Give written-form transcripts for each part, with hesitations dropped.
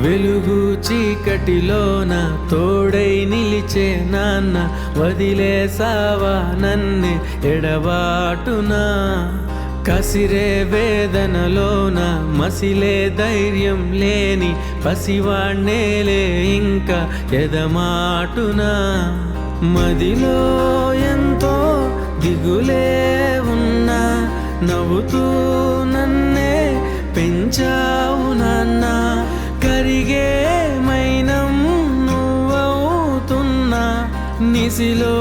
వెలుగు చీకటిలోన తోడై నిలిచే నాన్న, వదిలేసావా నన్నే ఎడబాటునా. కసిరే వేదనలోన మసిలే ధైర్యం లేని పసివాణ్ణేలే ఇంకా ఎదమాటునా. మదిలో ఎంతో దిగులే ఉన్నా, నవ్వుతూ నన్నే పెంచావు నాన్న. కరిగే మైనం నువ్వవుతున్నా, నిసిలో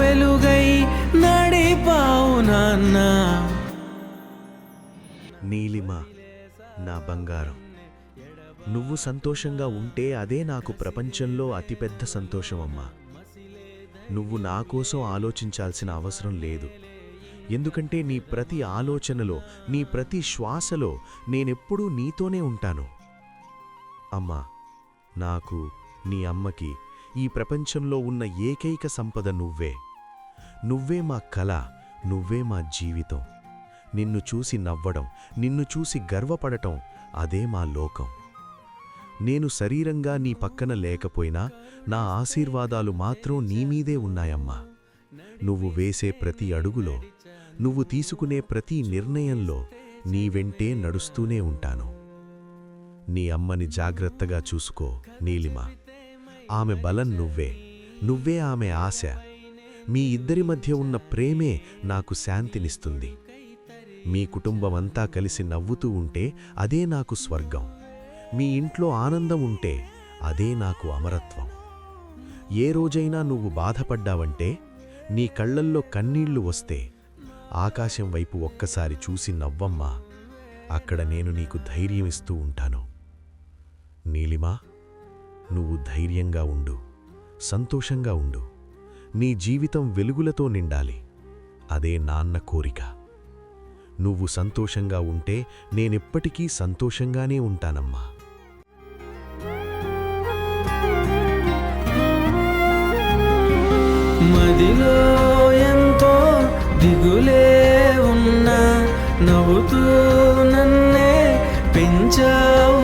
వెలుగై నడిపావు నాన్న. నీలిమ, నా బంగారం, నువ్వు సంతోషంగా ఉంటే అదే నాకు ప్రపంచంలో అతిపెద్ద సంతోషమమ్మా. నువ్వు నా కోసం ఆలోచించాల్సిన అవసరం లేదు, ఎందుకంటే నీ ప్రతి ఆలోచనలో, నీ ప్రతి శ్వాసలో నేనెప్పుడూ నీతోనే ఉంటాను. అమ్మా, నాకు, నీ అమ్మకి ఈ ప్రపంచంలో ఉన్న ఏకైక సంపద నువ్వే. నువ్వే మా కళ, నువ్వే మా జీవితం. నిన్ను చూసి నవ్వడం, నిన్ను చూసి గర్వపడటం, అదే మా లోకం. నేను శరీరంగా నీ పక్కన లేకపోయినా నా ఆశీర్వాదాలు మాత్రం నీమీదే ఉన్నాయమ్మా. నువ్వు వేసే ప్రతి అడుగులో, నువ్వు తీసుకునే ప్రతి నిర్ణయంలో నీ వెంటే నడుస్తూనే ఉంటాను. నీ అమ్మని జాగ్రత్తగా చూసుకో నీలిమ. ఆమె బలం నువ్వే, నువ్వే ఆమె ఆశ. మీ ఇద్దరి మధ్య ఉన్న ప్రేమే నాకు శాంతినిస్తుంది. మీ కుటుంబమంతా కలిసి నవ్వుతూ ఉంటే అదే నాకు స్వర్గం. మీ ఇంట్లో ఆనందం ఉంటే అదే నాకు అమరత్వం. ఏ రోజైనా నువ్వు బాధపడ్డావంటే, నీ కళ్ళల్లో కన్నీళ్లు వస్తే ఆకాశం వైపు ఒక్కసారి చూసి నవ్వమ్మా. అక్కడ నేను నీకు ధైర్యమిస్తూ ఉంటాను. నీలిమా, నువ్వు ధైర్యంగా ఉండు, సంతోషంగా ఉండు. నీ జీవితం వెలుగులతో నిండాలి. అదే నాన్న కోరిక. నువ్వు సంతోషంగా ఉంటే నేనెప్పటికీ సంతోషంగానే ఉంటానమ్మా. మదిలో ఎంతో దిగులే ఉన్నా, నవ్వుతూ నన్నే పెంచావు